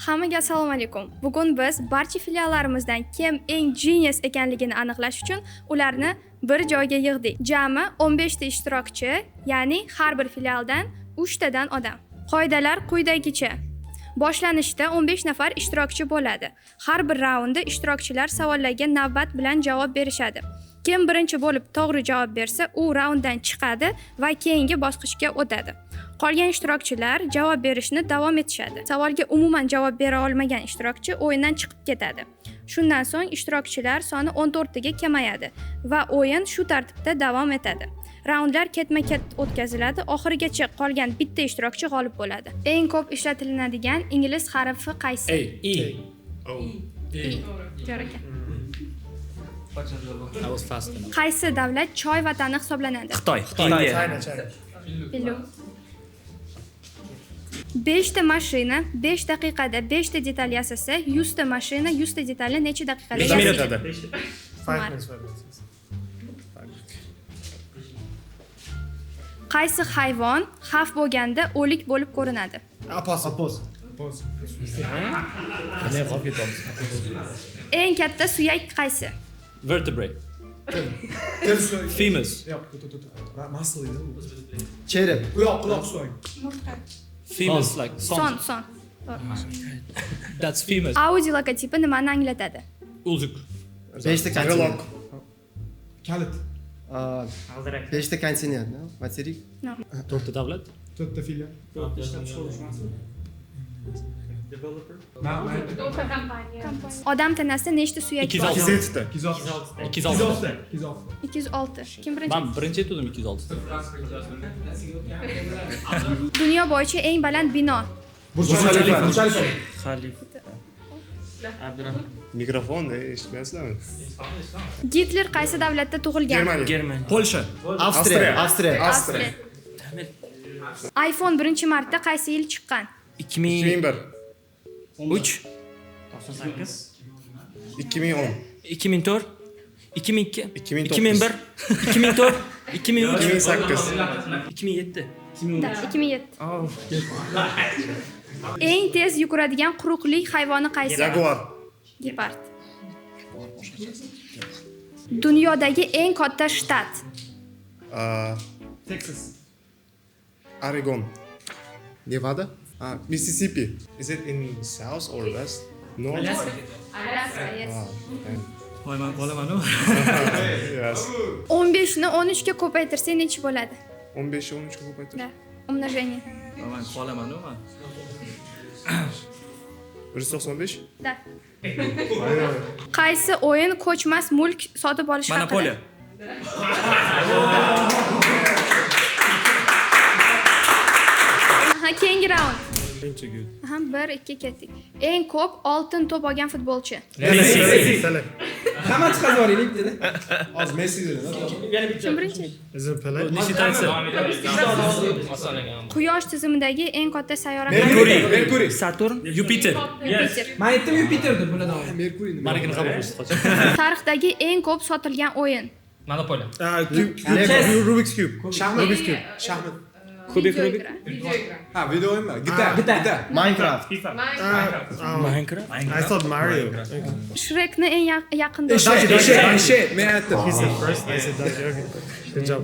Hammaga assalomu alaykum. Bugun biz barcha filiallarimizdan kim eng genius ekanligini aniqlash uchun ularni bir joyga yig'dik. Jami 15 ta ishtirokchi, ya'ni har bir filialdan 3 tadan odam. Qoidalar quyidagicha. Boshlanishda 15 nafar ishtirokchi bo'ladi. Har bir raundda ishtirokchilar savollarga navbat bilan javob berishadi. Kim birinchi bo'lib to'g'ri javob bersa, u raunddan chiqadi va keyingi bosqichga o'tadi. Qolgan ishtirokchilar javob berishni davom etishadi. Savolga umuman javob bera olmagan ishtirokchi o'yindan chiqib ketadi. Shundan so'ng ishtirokchilar soni 14 taga kamayadi va o'yin shu tartibda davom etadi. Raundlar ketma-ket o'tkaziladi. Oxirigacha qolgan bitta ishtirokchi g'olib bo'ladi. Eng ko'p ishlatiladigan ingliz harfi qaysi? I was fast enough. Qaysi davlat choy vatani hisoblanadi? Xitoy. 5 ta mashina 5 daqiqada 5 ta detal yasasa, 100 ta mashina 100 ta detalni necha daqiqada 5 yasaydi? minutda. 5 minutes. Qaysi hayvon xavf bo'lganda o'lik bo'lib ko'rinadi? Opossum. Ne qolib ketamiz. Eng katta suyak qaysi? Vertebrae. Femurs. Muscle edi u. Cherep. Quloq so'ng. Femurs like Son. son. That's femurs. Audi logotipi nimani anglatadi? Uzuk. 5 ta kontinent. Kalit. 5 ta kontinent, materik. 4 ta davlat. 4 ta filial. Odam tanasida nechta suyak bor? 206 ta. 206. 206. Kim birinchi? Men birinchi aytdim 206 ta. Dunyo bo'yicha eng baland bino. Burj Khalifa. Mikrofon eshitmayapsizlarmi? Hitler qaysi davlatda tug'ilgan? Germaniya. Polsha. Avstriya. iPhone birinchi marta qaysi yil chiqqan? 2001. 3 2010. 2004 2002 2009. 2001 2004 2003 2008. 2007 Da, 2007. Eng tez yuguradigan quruqlik hayvoni qaysi? Jaguar. Gepard. Dunyodagi eng katta shtat. Texas. Oregon. Nevada. Mississippi. Is it in south or west? North. Qo'yman qolaman-ku. Yes. 15 ni 13 ga ko'paytirsa necha bo'ladi? 15 13 ko'paytir. Da, umnожение. Men qolaman-ku men. 195. Da. Qaysi o'yin ko'chmas mulk sotib olish haqida? Monopoliya. Keyingi raund. Birinchi gul. Ham 1-2 ketdik. Eng ko'p oltin to'p olgan futbolchi. Pele. Hamma chiqarib yuboraylik dedi. Hozir Messi dedi. Kim birinchi? Is it Pele? Nishitaysi. Quyosh tizimidagi eng katta sayyora Merkuriy. Saturn Jupiter. Jupiter. Men aytdim Yupiter deb bulardan. Merkuriy. Manikini qabul qilishdi qochib. Tarixdagi eng ko'p sotilgan o'yin. Monopoliya. Rubik's Cube. Shaxmat. Kubik. Ha, video o'yinlar. Gitar. Minecraft. Minecraft. I thought Mario. Shrekni eng yaqin do'sti. Dashe. Men aytdim. He's the first. I said that. Okay. Good job.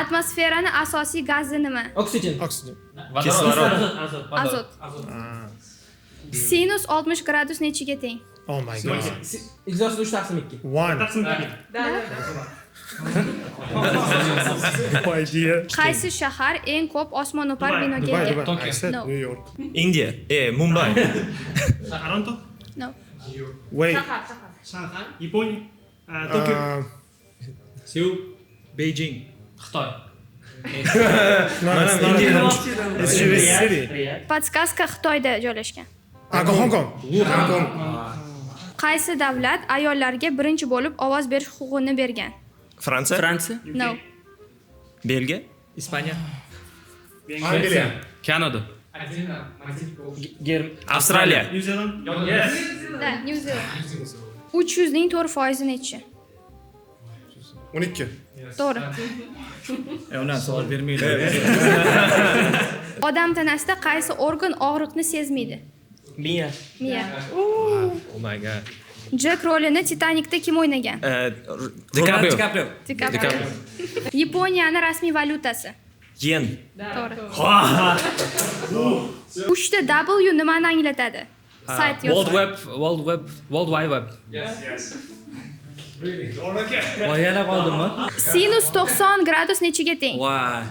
Atmosferani asosiy gazi nima? Oksigen. Oxygen. Kislorod. Azot. Sinus 60 gradus nechiga teng? Oh my god. Ijzosi 3 taqsim 2. 1. No idea. Qaysi shahar eng ko'p osmono'par binoga ega? Dubai. I said No. New York. India. Mumbai. No. Wait. Shanghai, Yaponiya, Tokio, Seul. Beijing. Xitoy. No, it's not a country. It's a city. Podskaska Xitoyda joylashgan. Hong Kong. Qaysi davlat ayollarga birinchi bo'lib ovoz berish huquqini bergan? Fransiya. No. Belgiya. Ispaniya. Angliya. Kanada. Avstraliya. New Zealand, Da, New Zealand. 300 ning 4% nechi? 12. To'g'ri. Undan savol bermaylar. Odam tanasida qaysi organ og'riqni sezmaydi? Mia. Mia. Oh my god. Jack rolini Titanicda kim o'ynagan? DiCaprio. DiCaprio. Yaponiyani rasmiy valyutasi. Yen. To'g'ri. 3 ta W nimani anglatadi? Sayt World yo'q. World Wide Web. Voy, yana qoldimmi? Sinus 90 gradus nechiga teng? Voy.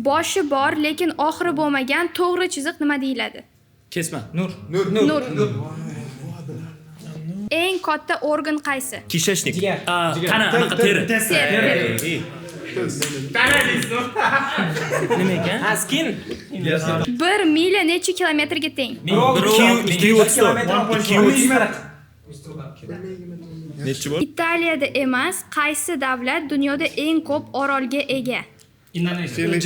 Boshi bor, lekin oxiri bo'lmagan to'g'ri chiziq nima deyiladi? Kesma. Nur. Nur. Eng katta organ qaysi? Kisheshnik. Qana, anaqa teri. Teri. Nima ekan? Askin. 1 mili necha kilometrga teng? 230. Nechi bor? Italiyada emas, qaysi davlat dunyoda eng ko'p orolga ega? Indoneziya.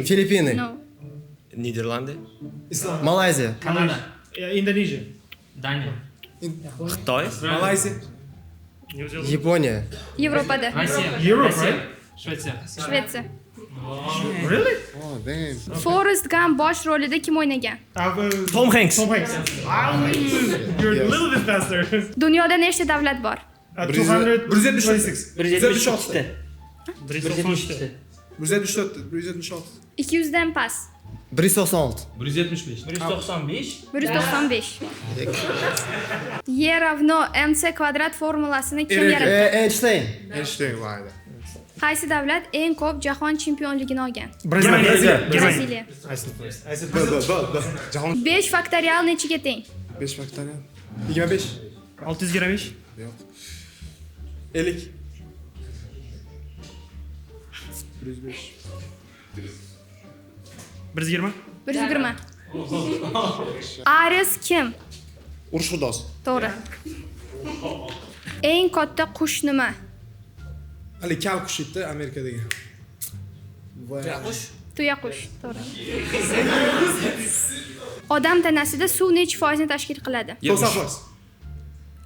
Filippины. No. Niderlandiya. Malayziya. Kanada. Indoneziya. Daniya. Xitoy. Malayziya. New Zealand. Yaponiya. Yevropada. Rossiya. Europe, right? Shvetsiya. Shvetsiya. Really? Oh, damn. Forrest Gump bosh rolida kim o'ynagan? Tom Hanks. Tom Hanks. You're a little bit faster. Dunyoda nechta davlat bor? 200. 176. 172. 176. 174. 176. 200 dan past. 196. 175. 195. 195. Y ravno mc kvadrat formulasini kim yaratdi? Einstein. Einstein vayda. Qaysi davlat eng ko'p jahon chempionligini olgan? Braziliya. Braziliya. Jahon 5 faktorial nechiga teng? 5 faktorial. 25. 625. Yo'q. 50. 105. 120. 120. Ares kim? Urush xudosi. To'g'ri. Eng katta qush nima? Hali kal qush edi Amerikadagi. Tuyaqush. To'g'ri. Odam tanasida suv necha foizni tashkil qiladi? 90%.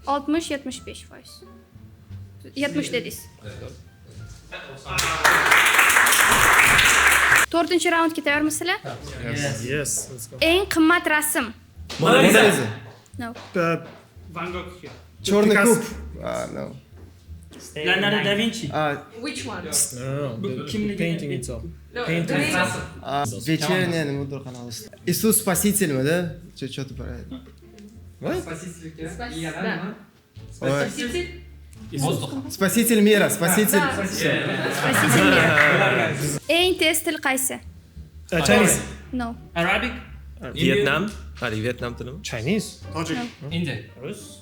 60-75%. 70 dedingiz. 4-chi raundga tayyormisizlar? Yes. Let's go. Eng qimmat rasm. Mona Lisa. No. Van Gogh. Черный Picasso. куб. No. Leonardo da Vinci. Which one? Painting itself. No, Вечерняя nimadir qanaqa. Иисус Спаситель да? Что-то про это. Спаситель мира, спаситель. Spasitel mira. Eng tez til qaysi? Chinese. No. Arabic. Vietnam. Hadi Vietnam tilimi. Chinese. Tojik. India. Rus.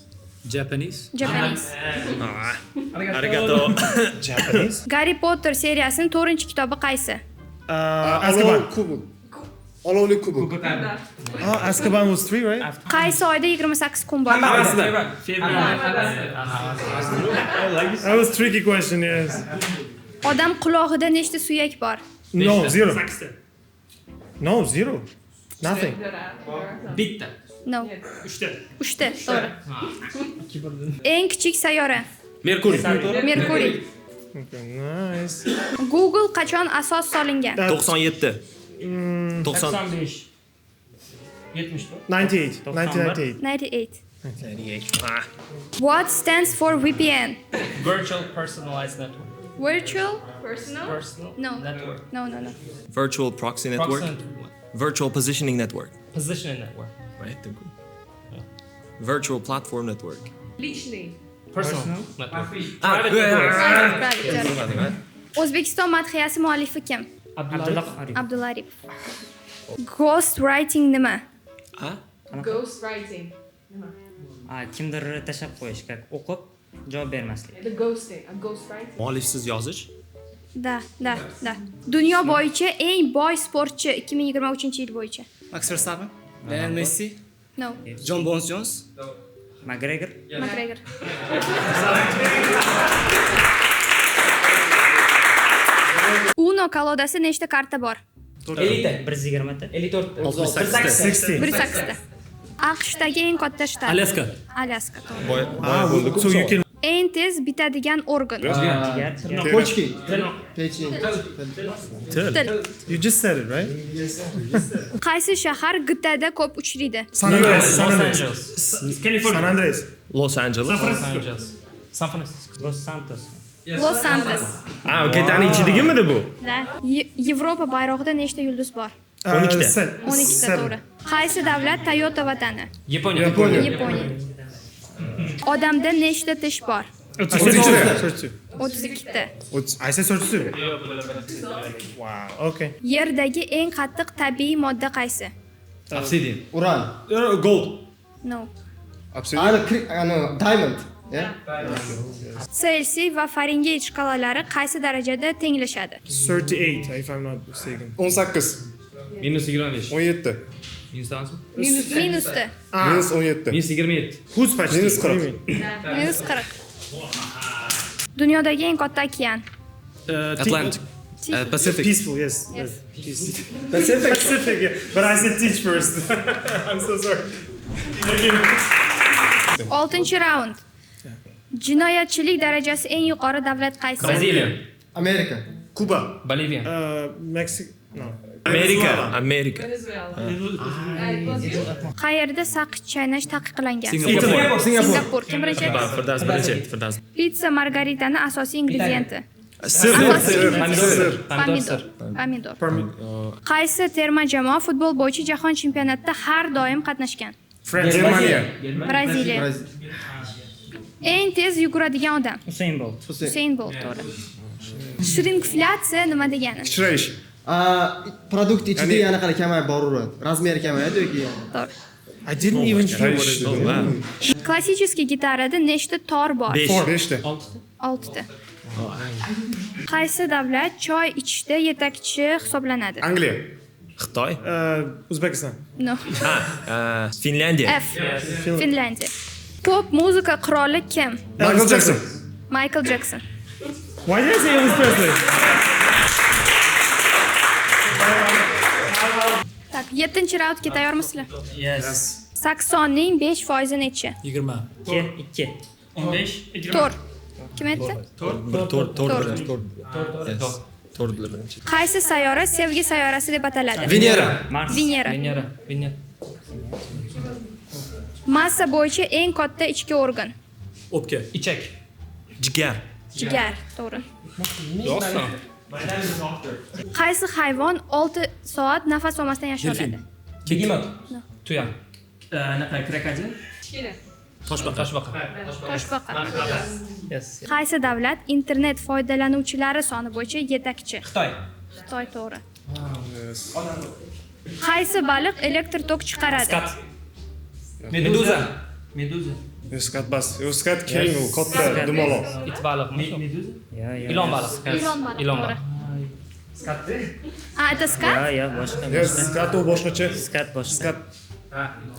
Japanese. Japanese. Arigato. Japanese. Harry Potter seriyasining 4-kitobi qaysi? Azkaban. Kubok. Olovli kubok. Azkaban was 3, right? Qaysi oyda 28 kun bor? That was tricky question, yes. Odam qulog'ida nechta suyak bor? No, 0. No, 0. Nothing. Bitta. No. 3 ta. 3 ta, to'g'ri. Eng kichik sayyora? Merkuriy. Merkuriy. Okay, nice. Google qachon asos solingan? 97. 90. 95. 74. 98. 1998. 98. 98. Ah. What stands for VPN? Virtual personalized network. Virtual? Personal? No. Network. No. Virtual proxy network. Virtual positioning network. Positioning network. Right. Virtual platform network. Личный. Personal network. Private Private. O'zbekiston madhiyasi muallifi kim? Abdullah Arif. Abdulla Aripov. Ghost writing nima? Ghost writing. Kimdir tashlab qo'yish, o'qib javob bermaslik. The ghosting. A ghost writing. Muallifsiz yozish. Da. Dunyo bo'yicha eng boy sportchi 2023-yil bo'yicha. Max Verstappen. Lionel Messi. No. John Bones Jones. McGregor. McGregor. Uno kolodasi nechta karta bor? Elita. 120 ta. 60. 108 ta. AQShdagi eng katta shtat. Alaska. Alyaska, to'g'ri. So you can Eng tez bitadigan organ. Почки. Pechin. Til. You just said it, right? Qaysi shahar GTAda ko'p uchraydi? San Andreas. San Los Andreas. Angeles. California. San Andreas. Los Angeles. San Francisco. San Francisco. Los Santos. Los Angeles. Ah, ketani ichidagimidi bu? Yevropa bayrog'ida nechta yulduz bor? 12 ta. 12 ta to'g'ri. Qaysi davlat Toyota vatani? Yaponiya. Yaponiya. Odamda nechta tish bor? 32. 32 ta. I said 32. Wow. Okay. Yerdagi eng qattiq tabiiy modda qaysi? Obsidian. Uran. Gold. No. Diamond. Yeah. Selsiy va Fahrenheit shkalalari qaysi darajada tenglashadi? 38, if I'm not mistaken. 18. Minus 25. 17. Minus kaçmı? Minusda. Minus 17. Minus 27. Who's почти? Minus What do you 40. mean? Minus 40. Dunyodagi eng katta okean. Atlantic. Pacific. Peaceful, yes. Yes. Pacific. Pacific, yeah. But I said teach first. I'm so sorry. 6 raund. Jinoyatchilik darajasi eng yuqori davlat qaysi? Braziliya. Amerika. Cuba. Bolivia. Mexico. No. America. Venezuela. Qayerda saqich chaynash taqiqlangan? Singapore. Singapur. Kim birinchi? Firdaus. Pitsa margaritani asosiy ingredienti. Sir. Pomidor. Qaysi terma jamoa futbol bo'yicha jahon chempionatida har doim qatnashgan? France. Germaniya. Braziliya. Eng tez yuguradigan odam. Usain Bolt. Usain Bolt, to'g'ri. Shrinkflyatsiya nima degani? Kichrayish. Produkt ichida yana qara kamayib boraveradi. Razmeri kamayadi yoki To'g'ri. I didn't even hear what it Oh, wow. Klassik gitarada nechta tor bor? 5 ta. 6 ta. Qaysi davlat choy ichishda yetakchi hisoblanadi? Angliya. Xitoy. Uzbekistan. No. Finlandiya. F. Finlandiya. Pop muzika qiroli kim? Michael Jackson. Michael Jackson. Why did I say Elvis Presley? Tak, 7-raundga tayyormisizlar? Yes. Saksonning 5% necha? 20. 2. 15. To'r. Kim aytdi? To'rt birinchi. Qaysi sayyora sevgi sayyorasi deb ataladi? Venera. Mars. Venera. Venera. Massa bo'yicha eng katta ichki organ. O'pka. Ichak. Jigar. Jigar, to'g'ri. Qaysi hayvon 6 soat nafas olmasdan yashay oladi? Begemot. Tuya. Krokodil. Kichkina. Toshbaqa. Toshbaqa. Yes. Qaysi davlat internet foydalanuvchilari soni bo'yicha yetakchi? Xitoy. Xitoy, to'g'ri. Qaysi baliq elektr tok chiqaradi? Skat. Meduza. Meduza. Skat bas. Skat keng u, katta dumaloq. It baliqmi? Meduza. Ilon baliq. Ilon baliq. Skatda? Ayta skat? Skat u boshqacha. Skat boshqa. Skat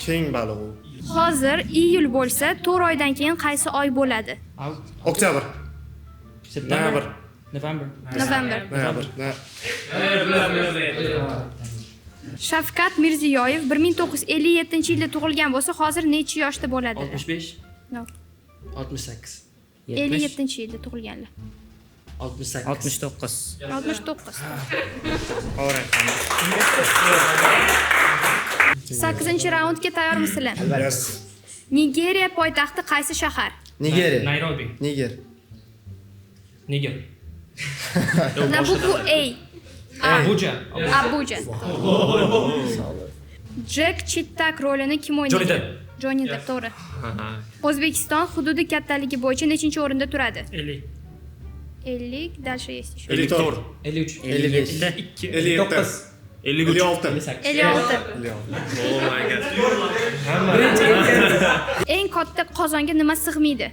keng baliq u. Hozir iyul bo'lsa, 4 oydan keyin qaysi oy bo'ladi? Oktyabr. Noyabr. November. November. Noyabr. Shavkat Mirziyoyev 1957-yilda tug'ilgan bo'lsa, hozir necha yoshda bo'ladi? 65. No. 68. 57-yilda tug'ilganlar. 68. 69. 69. Alright. 8-raundga tayyormisizlar? Yes. Nigeriya poytaxti qaysi shahar? Nigeriya. Nairobi. Niger. Niger. Nabucco A. Abuja. Abuja. Jack Chittak rolini kim o'ynaydi? Johnny Depp. Johnny Depp, to'g'ri. O'zbekiston hududi kattaligi bo'yicha nechinchi o'rinda turadi? 50. 50, дальше есть еще. 54. 53. 55. 57. 56. 56. Oh my god. Eng katta qozonga nima sig'maydi?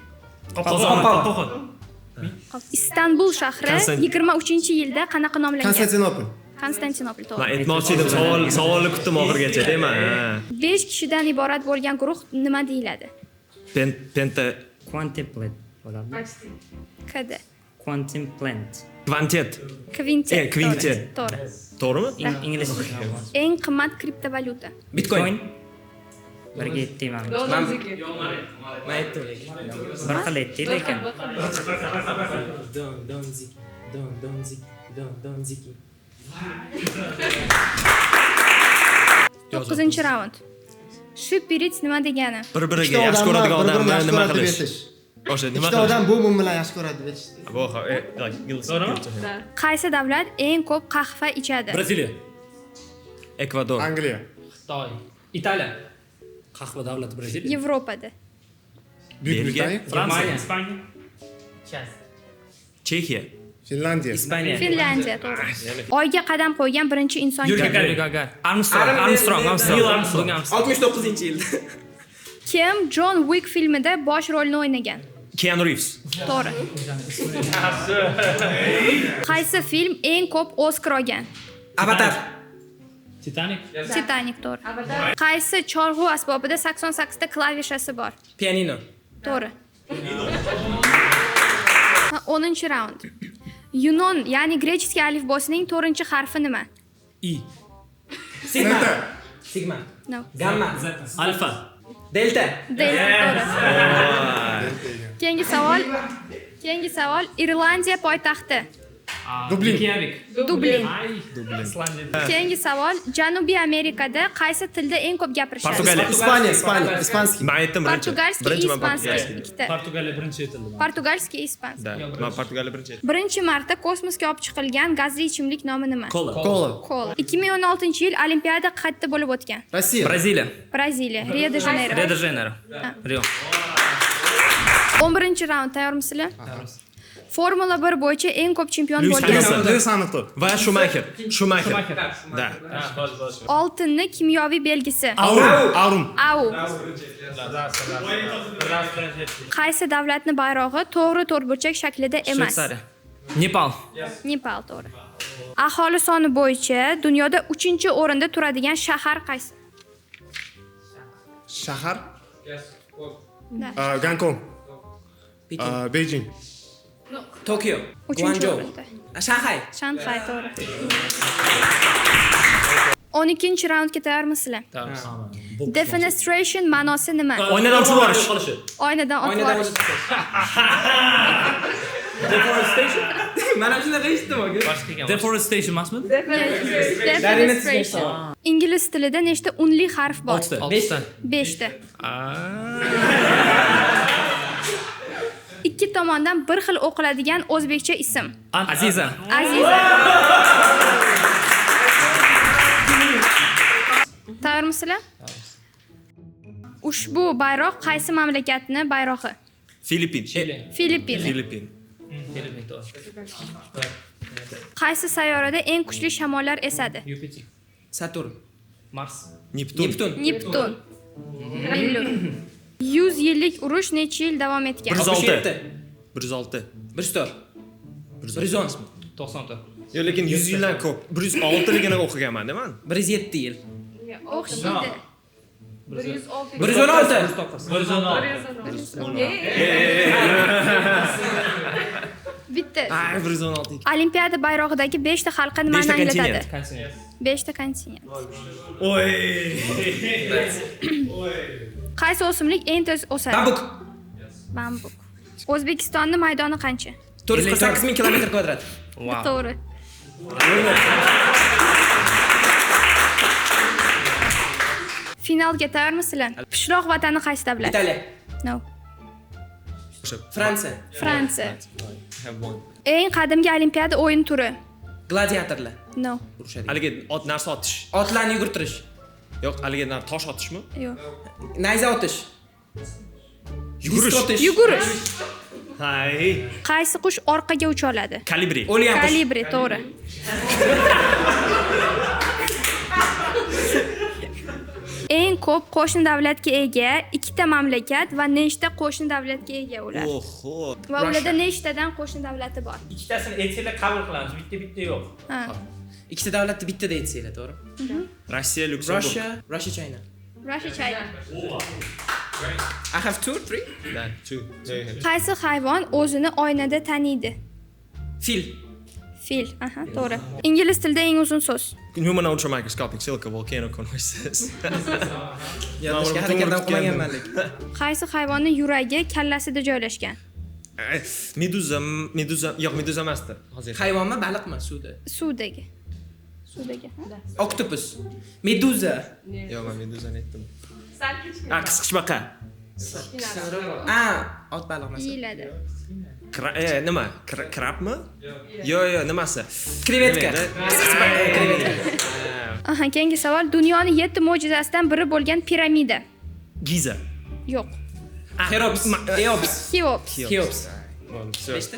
Qopqon. Istanbul shahri 23-yilda qanaqa nomlangan? Konstantinopol. Konstantinopol, Men to'g'ri. aytmoqchi edim, savolni kutdim oxirigacha, deyman. 5 kishidan iborat bo'lgan guruh nima deyiladi? Penta Quintet bo'ladi. KD. Quintet. kvantet. Kvintet. Kvintet. To'g'ri. To'g'rimi? Ingliz. Eng qimmat kriptovalyuta. Bitcoin. Birga aytdik mana. Donziki. Men aytdim lekin. Bir xil aytdik lekin. To'qqizinchi raund. Shipirits nima degani? Bir-biriga yaxshi ko'radigan odamni nima qilish? aytish. O'sha nima Ikkita qilish? odam bu bilan yaxshi ko'radi deb aytish. Bu Da. Qaysi davlat eng ko'p qahva ichadi? Braziliya. Ekvador. Angliya. Xitoy. Italiya. Qahva davlati Braziliya. Yevropada. Buyuk Belgiya. Britaniya. Fransiya. Ispaniya. Chexiya. Finlandiya. Ispaniya. Finlandiya, to'g'ri. Oyga qadam qo'ygan birinchi inson Yuri kim? Gagarin. Armstrong. Neil Armstrong. 69-yil. Kim John Wick filmida bosh rolni o'ynagan? Keanu Reeves. To'g'ri. Qaysi film eng ko'p Oscar olgan? Avatar. Titanic. Titanic, to'g'ri. Qaysi cholg'u asbobida 88 ta klavishasi bor? Pianino. To'g'ri. 10-raund. Yunon, ya'ni grechskiy alifbosining 4-harfi nima? I. Sigma. Sigma. No. Gamma. Alfa. Delta. Delta, to'g'ri. Keyingi savol. Irlandiya poytaxti. Dublin. Dublin. Keyingi savol. Janubiy Amerikada qaysi tilda eng ko'p gapirishadi? Portugaliya. Ispaniya, ispanskiy. Men aytdim birinchi. Portugalskiy, Birinchi men ispanskiy. portugalskiy. Ikkita. Portugaliya birinchi etildi. Portugalskiy, ispanskiy. Da, men Portugaliya birinchi aytdim. Birinchi marta kosmosga olib chiqilgan gazli ichimlik nomi nima? Kola. Kola. Kola. 2016-yil Olimpiada qayerda bo'lib o'tgan? Rossiya. Braziliya. Braziliya, Rio de Janeiro. Rio de Janeiro. Rio. 11-raund, tayyormisizlar? Formula 1 bo'yicha eng ko'p chempion Lewis bo'lgan. Hamilton. Lewis Hamilton. Va Schumacher. Da. Oltinni kimyoviy belgisi. Aurum. Au. Qaysi davlatni bayrog'i to'g'ri to'rtburchak shaklida emas? Shveysariya. Nepal. Nepal, to'g'ri. Aholi soni bo'yicha dunyoda 3-o'rinda turadigan shahar qaysi? Shahar. Da. Gangkong. Beijing. Tokyo. 3-o'rinda. Shanxay. Shanxay, to'g'ri. 12-raundga tayyormisizlar? Defenestration ma'nosi nima? Oynadan uchib borish. Oynadan otib Oynadan olish. Mana shunaqa eshitdim aka. Deforestation emasmi? Defenestration. Ingliz tilida nechta unli harf bor? 6 ta. 5 ta. Ikki tomondan bir xil o'qiladigan o'zbekcha ism. Aziza. Aziza. Tayyormisizlar? Ushbu bayroq qaysi mamlakatni bayrog'i? Filippin. Filippin. Filippin. Qaysi sayyorada eng kuchli shamollar esadi? Yupiter. Saturn. Mars. Neptun. Neptun. Billur. 100 yillik urush necha yil davom etgan? 106. 106. 104. 110. 90 ta. Yo, lekin 100 yildan ko'p. 106 ligini o'qiganman, man. 107 yil. O'xshaydi. 116. 116. Bitta. 116. Olimpiada bayrog'idagi 5 ta halqa nimani Beshta anglatadi? Kontinent. 5 ta kontinent. Oy. Qaysi o'simlik eng tez o'sadi? Bambuk. Bambuk. O'zbekistonning maydoni qancha? 448 ming kilometr kvadrat. To'g'ri. Finalga tayyormisizlar? Pishloq vatani qaysi davlat? Italiya. No. Fransiya. Fransiya. Eng qadimgi olimpiada o'yin turi? Gladiatorlar. No. Urushadi. Haligi narsa otish. Otlarni yugurtirish. Yo'q, haligi tosh otishmi? Yo'q. Nayza otish. Yugurish. Disk otish. Yugurish. Hay. Qaysi qush orqaga ucha oladi? Kalibri. O'lgan qush. Kalibri, to'g'ri. Eng ko'p qo'shni davlatga ega ikkita mamlakat va nechta qo'shni davlatga ega ular? Oho. Va ularda nechtadan qo'shni davlati bor? Ikkitasini aytsanglar qabul qilamiz. Bitta yo'q. Ha. Ikkita davlatni bittada aytsanglar, to'g'ri? Rossiya, Lyuksemburg. Russia, China. Russia, China. I have 2 or 3. Da, 2. Qaysi hayvon o'zini oynada taniydi? Fil. Fil, aha, to'g'ri. Ingliz tilida eng uzun so'z. Human ultramicroscopic silica volcanoconiosis. Yodlashga harakatdan qilmaganmanlik. Qaysi hayvonning yuragi kallasida joylashgan? Meduza, yo'q, meduza emasdi. Hozir. Hayvonmi, baliqmi suvda? Suvdagi. Suvdagi. Oktopus. Meduza. Yo'q, men meduzani aytdim. Qisqichbaqa. Ot baliq emas. Yeyiladi. Nima? Krabmi? Yo'q, nimasi? Krevetka. Krevetka. Aha, keyingi savol. Dunyoning 7 mo'jizasidan biri bo'lgan piramida. Giza. Yo'q. Cheops. Cheops. Cheops. Cheops. Beshta.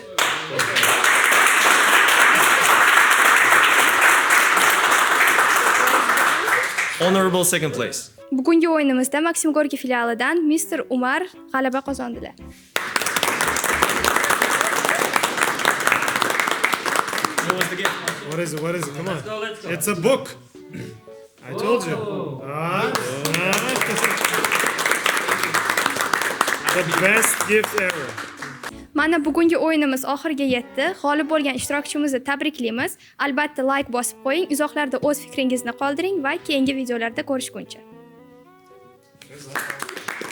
Honorable second place. Bugungi o'yinimizda Maxim Gorki filialidan Mr. Umar g'alaba qozondilar. What is it? What is it? Come on. It's a book. I told you. The best gift ever. Mana bugungi o'yinimiz oxiriga yetdi. G'olib bo'lgan ishtirokchimizni tabriklaymiz. Albatta like bosib qo'ying, izohlarda o'z fikringizni qoldiring va keyingi videolarda ko'rishguncha.